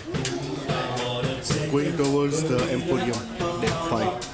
Okay. Going towards the Emporium, deck 5.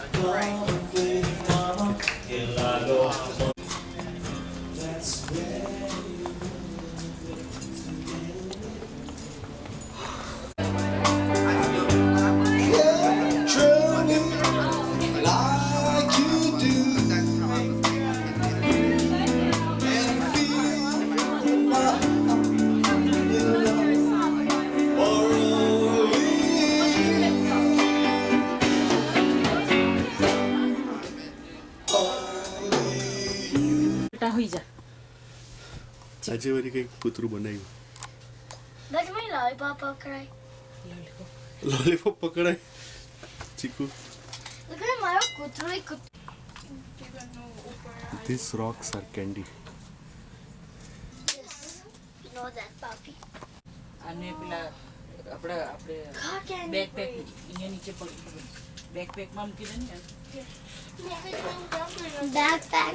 આજે વળી કંઈક કૂતરું બનાવ્યું. Let me lollipop cry. Lollipop પકડાય ચીકુ. Look at my kutru. These rocks are candy. Yes. You know that, puppy. આને પેલા આપણે બેકપેક અહીંયા નીચે પડી બેકપેકમાં મૂકી દે ને Backpack.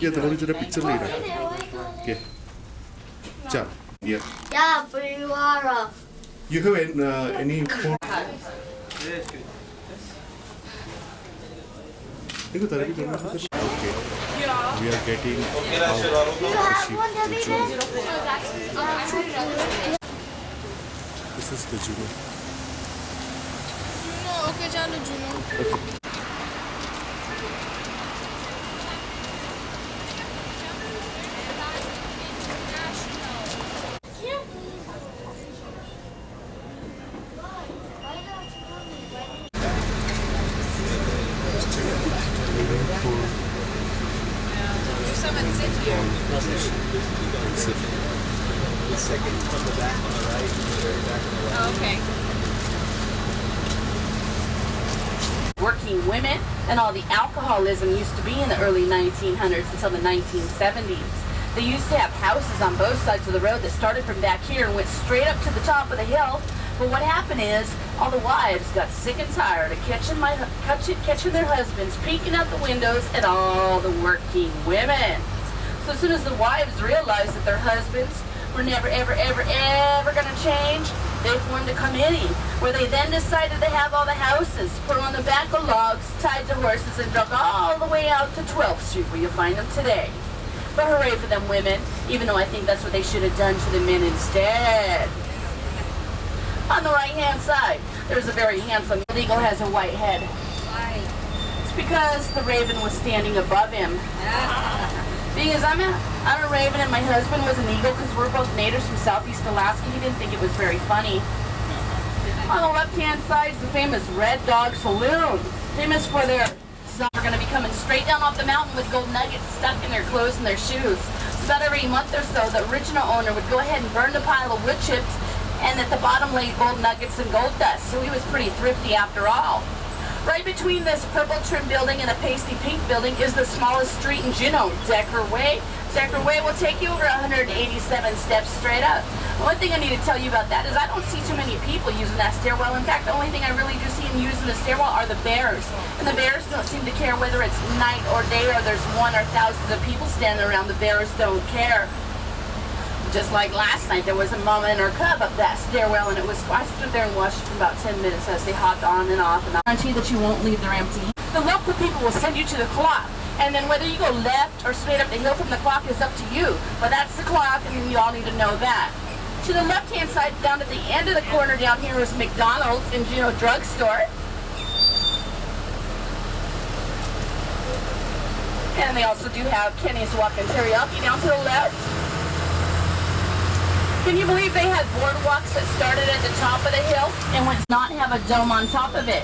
ये तुम्हारी जरा पिक्चर ले रहा है. Okay. चल. Yeah. Yeah, but you are. You have any phone? देखो तारा भी करना है. Okay. We are getting out of the ship to Juneau. This is the Juneau. Okay, chalo Juneau. Okay. Working women and all the alcoholism used to be in the early 1900s until the 1970s. They used to have houses on both sides of the road that started from back here and went straight up to the top of the hill. But what happened is all the wives got sick and tired of catching their husbands peeking out the windows at all the working women. So as soon as the wives realized that their husbands were never, ever, ever, ever going to change, they formed a committee where they then decided to have all the houses put on the back of logs, tied to horses, and drug all the way out to 12th Street where you find them today. But hooray for them women, even though I think that's what they should have done to the men instead. On the right-hand side, there's a very handsome eagle has a white head. Why? It's because the raven was standing above him. Being as I'm a raven and my husband was an eagle because we're both natives from Southeast Alaska, he didn't think it was very funny. On the left-hand side is the famous Red Dog Saloon, famous for their sons are going to be coming straight down off the mountain with gold nuggets stuck in their clothes and their shoes. So about every month or so, the original owner would go ahead and burn the pile of wood chips, and at the bottom lay gold nuggets and gold dust. So he was pretty thrifty after all. Right between this purple trim building and a pasty pink building is the smallest street in Juneau, Decker Way. Decker Way will take you over 187 steps straight up. One thing I need to tell you about that is I don't see too many people using that stairwell. In fact, the only thing I really do see them using the stairwell are the bears. And the bears don't seem to care whether it's night or day or there's one or thousands of people standing around. The bears don't care. Just like last night, there was a mama and her cub up that stairwell, and I stood there and watched it for about 10 minutes as they hopped on and off, and I guarantee that you won't leave there empty. The local people will send you to the clock, and then whether you go left or straight up the hill from the clock is up to you, but that's the clock, and you all need to know that. To the left-hand side, down at the end of the corner down here is McDonald's and Juneau Drugstore. And they also do have Kenny's Walk and Teriyaki down to the left. Can you believe they had boardwalks that started at the top of the hill and would not have a dome on top of it?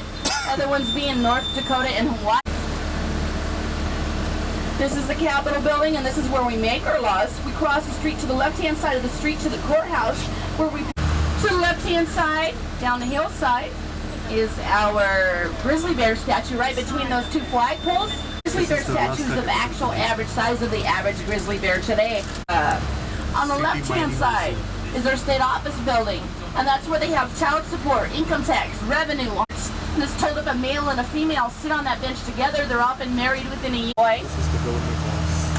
Other ones being North Dakota and Hawaii. This is the Capitol building, and this is where we make our laws. We cross the street to the left-hand side of the street to the courthouse, where we... To the left-hand side, down the hillside, is our grizzly bear statue right between those two flagpoles. Grizzly bear statues of actual average size of the average grizzly bear today. On the left-hand side is their state office building, and that's where they have child support, income tax, revenue, And it's told if a male and a female sit on that bench together, they're often married within a year. This is the government house.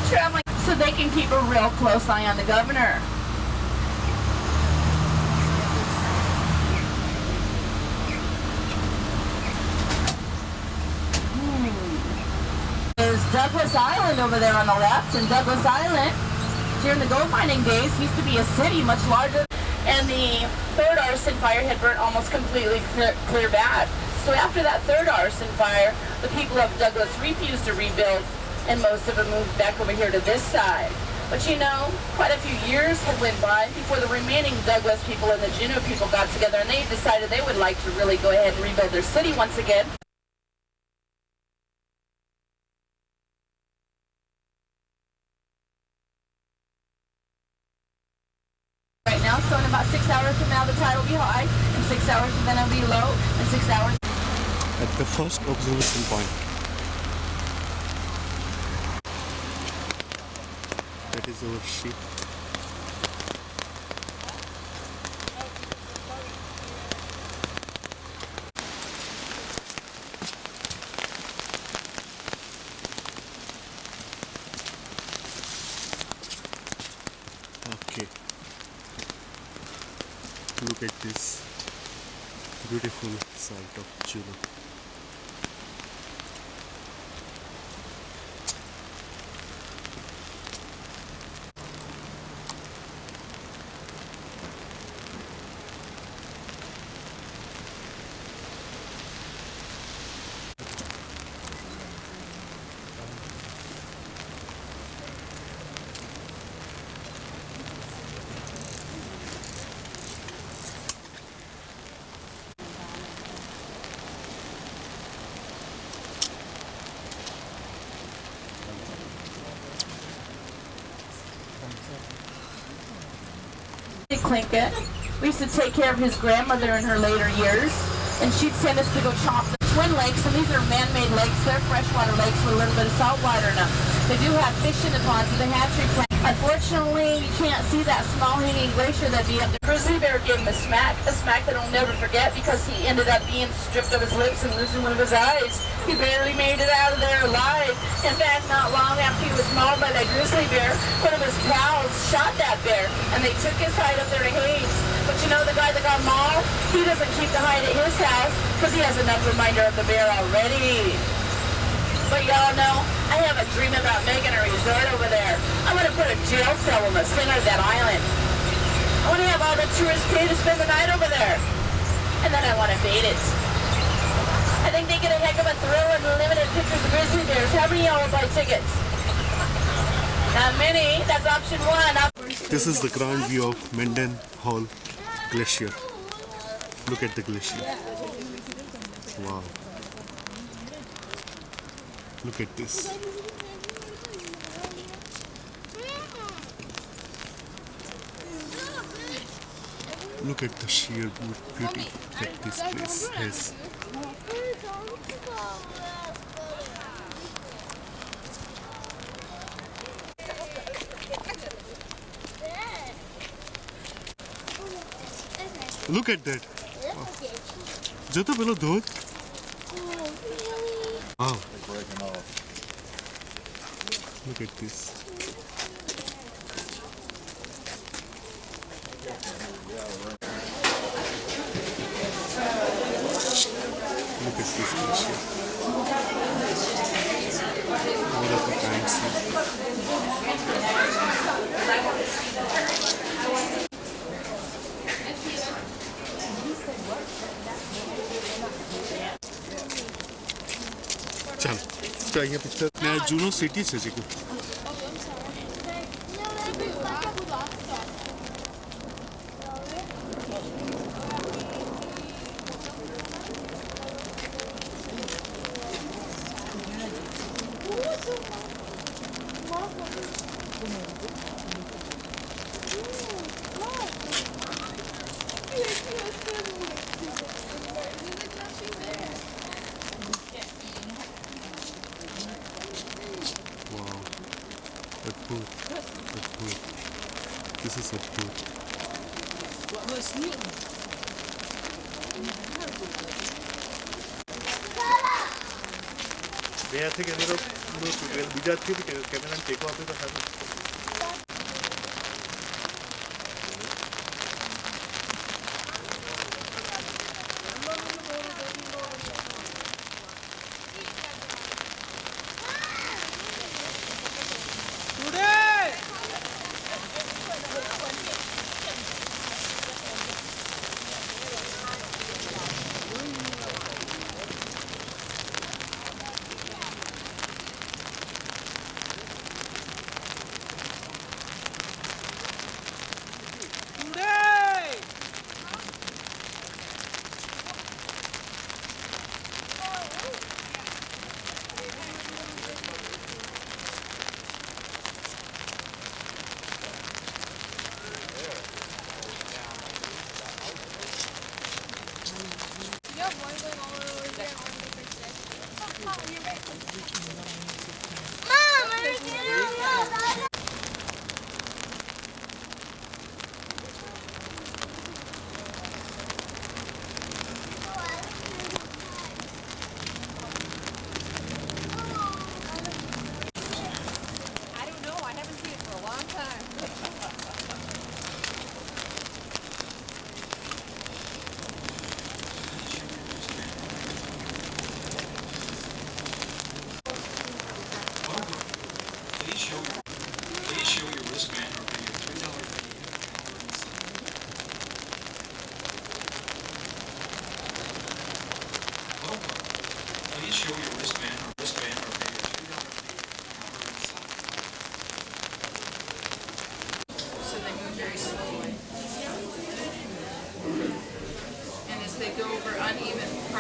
Traveling so they can keep a real close eye on the governor. There's Douglas Island over there on the left, and Douglas Island during the gold mining days used to be a city much larger, and the third arson fire had burnt almost completely clear back. So after that third arson fire, the people of Douglas refused to rebuild, and most of them moved back over here to this side. But you know, quite a few years had went by before the remaining Douglas people and the Juneau people got together, and they decided they would like to really go ahead and rebuild their city once again. Right now, so in about 6 hours from now, the tide will be high, and 6 hours from then it'll be low, and 6 hours. At the first observation point, that is our ship. Okay, look at this beautiful site of Juneau. Clinket. We used to take care of his grandmother in her later years, and she'd send us to go chomp the twin lakes, and these are man-made lakes. They're freshwater lakes with a little bit of salt water in them. They do have fish in the ponds with the hatchery plant. Unfortunately, you can't see that small hanging glacier that'd be up there. Grizzly bear gave him a smack that I'll never forget, because he ended up being stripped of his lips and losing one of his eyes. He barely made it out of there alive. In fact, not long after he was mauled by that grizzly bear, one of his pals shot that bear, and they took his hide up there to Hayes. But you know, the guy that got mauled, he doesn't keep the hide at his house, because he has enough reminder of the bear already. But y'all know, I have a dream about making a resort over there. I want to put a jail cell in the center of that island. I want to have all the tourists pay to spend the night over there. And then I want to bait it. I think they get a heck of a thrill in limited pictures of grizzly bears. How many y'all will buy tickets? Not many. That's option one. This is the grand view of Mendenhall Glacier. Look at the glacier. Wow. Look at this. Look at the sheer beauty that this place has. Look at that. Jata pelo dod. Wow. Look at this. Look at this glacier. All of the kinds. चल तो ये picture मैं Juno city से chikoo This is a good. અહીંયાથી કેમેરો બીજાથી બી કેમેરાને ટેકો આપે તો સારું.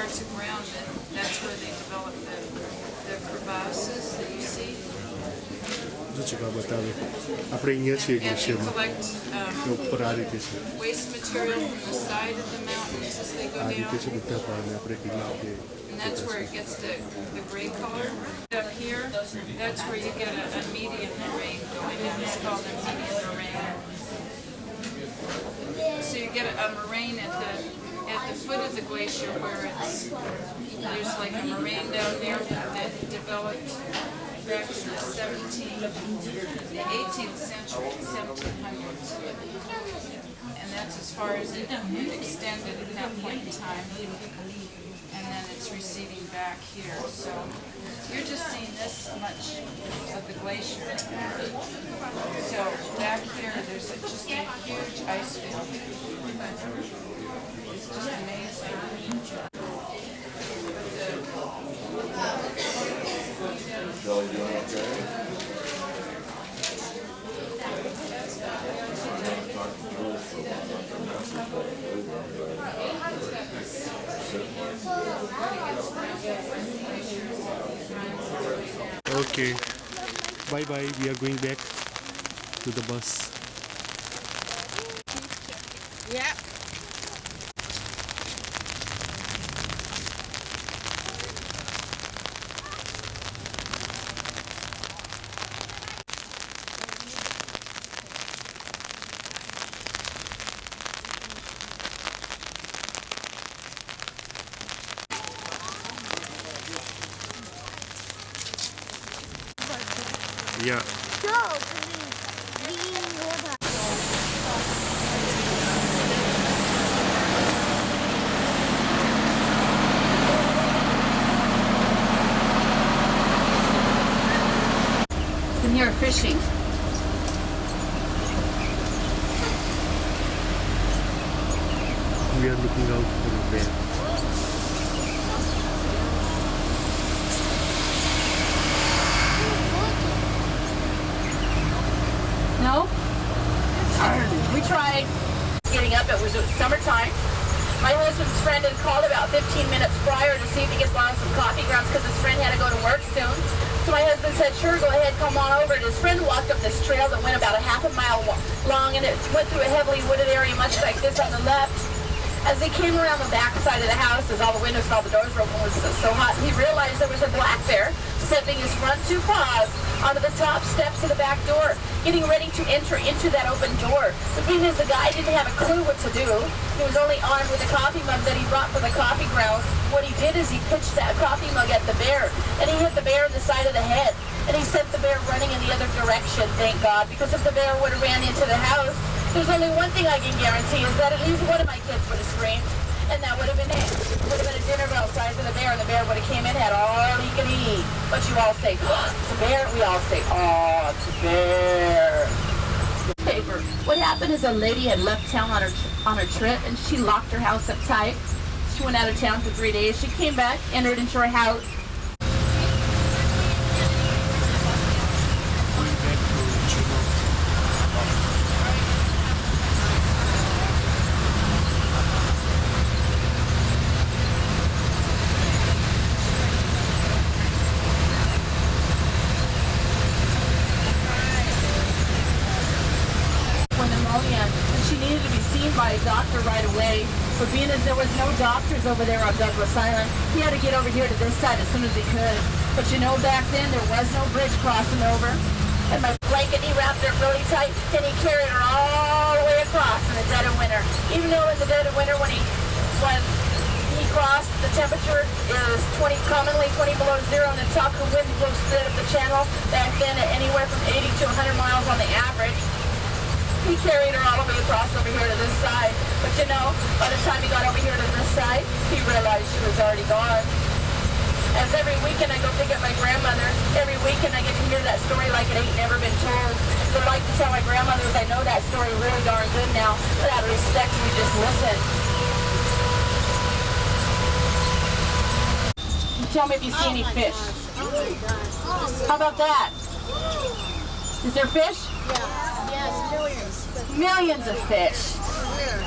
parts of ground, and that's where they develop the crevasses that you see. જો ચકા બતાવે આપણે અહીંયા છીએ And they ગ્લેશિયરમાં collect ઉપર આ રીતે છે waste material from the side of the mountains as they go આ રીતે down. છે બધા પાણી આપણે ઢીલા કે And that's where it gets the gray color. Up here, that's where you get a median moraine going down. It's called a median moraine. So you get a moraine at the foot of the glacier where there's like a moraine down there that developed back in the 18th century, 1700s. And that's as far as it extended at that point in time. And then it's receding back here. So you're just seeing this much of the glacier. So back here, there's just a huge ice field. It's just amazing. Joey doing okay? Okay, bye bye. We are going back to the bus. Yeah. Yeah. Go, please. And here fishing. We are looking out for a bear. No? We tried getting up. It was summertime. My husband's friend had called about 15 minutes prior to see if he could borrow some coffee grounds because his friend had to go to work soon. So my husband said, sure, go ahead, come on over. And his friend walked up this trail that went about a half a mile long, and it went through a heavily wooded area much like this on the left. As he came around the back side of the house, as all the windows and all the doors were open, it was so hot, he realized there was a black bear setting his front two paws onto the top steps of the back door. getting ready to enter into that open door. The thing is, the guy didn't have a clue what to do. He was only armed with a coffee mug that he brought from the coffee grounds. What he did is he pitched that coffee mug at the bear, and he hit the bear in the side of the head. And he sent the bear running in the other direction, thank God, because if the bear would have ran into the house, there's only one thing I can guarantee is that at least one of my kids would have screamed, and that would have been it. It would have been a dinner bell size of the bear, and the bear would have came in, had all he could eat. But you all say, oh, it's a bear. We all say, oh, it's a bear. Paper. What happened is a lady had left town on her trip, and she locked her house up tight. She went out of town for 3 days. She came back, entered into her house. By a doctor right away, but being as there was no doctors over there on Douglas Island, he had to get over here to this side as soon as he could. But you know, back then there was no bridge crossing over, and my blanket, he wrapped her really tight, and he carried her all the way across in the dead of winter. Even though in the dead of winter, when he crossed, the temperature is commonly 20 below zero, and the top of the wind blows straight up the channel. Back then, at anywhere from 80 to 100 miles on the average. He carried her all the way across over here to this side. But you know, by the time he got over here to this side, he realized she was already gone. As every weekend I go pick up my grandmother, every weekend I get to hear that story like it ain't never been told. So I like to tell my grandmothers I know that story really darn good now, but out of respect, we just listen. You tell me if you see any fish. How about that? Is there fish? Yes, millions. Millions of fish.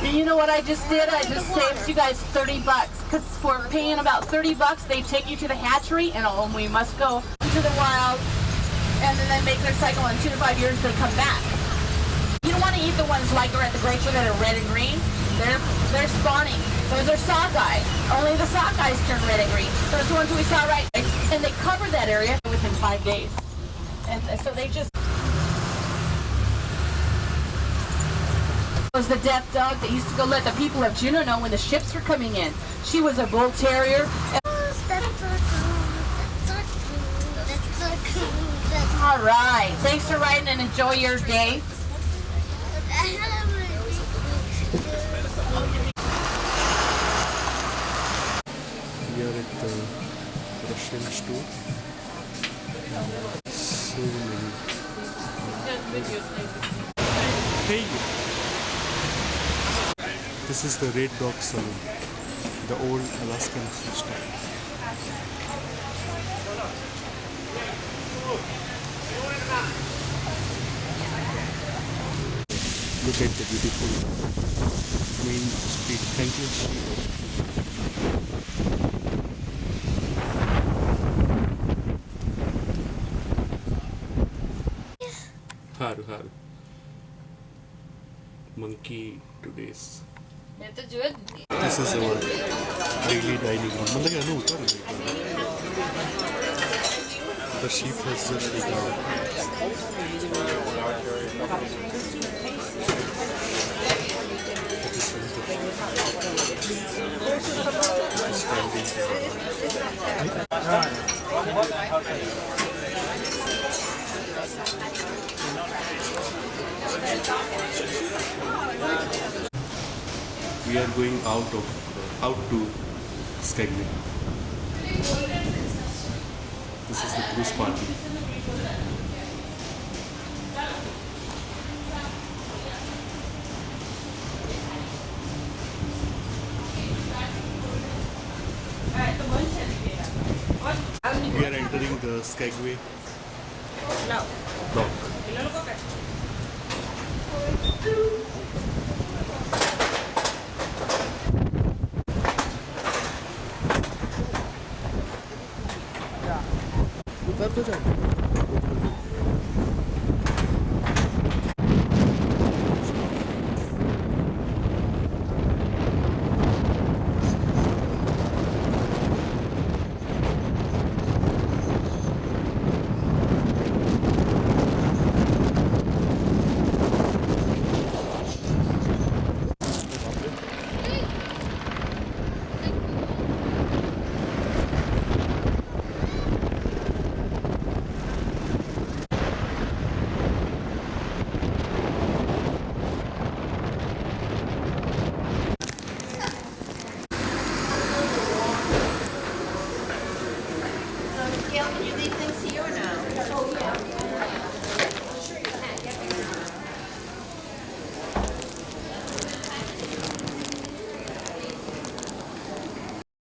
And you know what I just did? I just saved you guys 30 bucks. Because for paying about 30 bucks, they take you to the hatchery, and we must go into the wild. And then they make their cycle. In 2 to 5 years, they come back. You don't want to eat the ones like are at the glacier that are red and green. They're spawning. Those are sockeye. Only the sockeyes turn red and green. Those ones we saw right. And they cover that area within 5 days. And so they just... was the deaf dog that used to go let the people of Juneau know when the ships were coming in. She was a bull terrier. All right. Thanks for riding and enjoy your day. We are at the Russian store. So many. Hey! This is the Red Dog Saloon, the old Alaskan system. Look at the beautiful main street. Thank you. Haru. Monkey today's. This is our daily dining room. The sheep has just returned. We are going out to Skagway. This is the cruise party. We are entering the Skagway dock. anything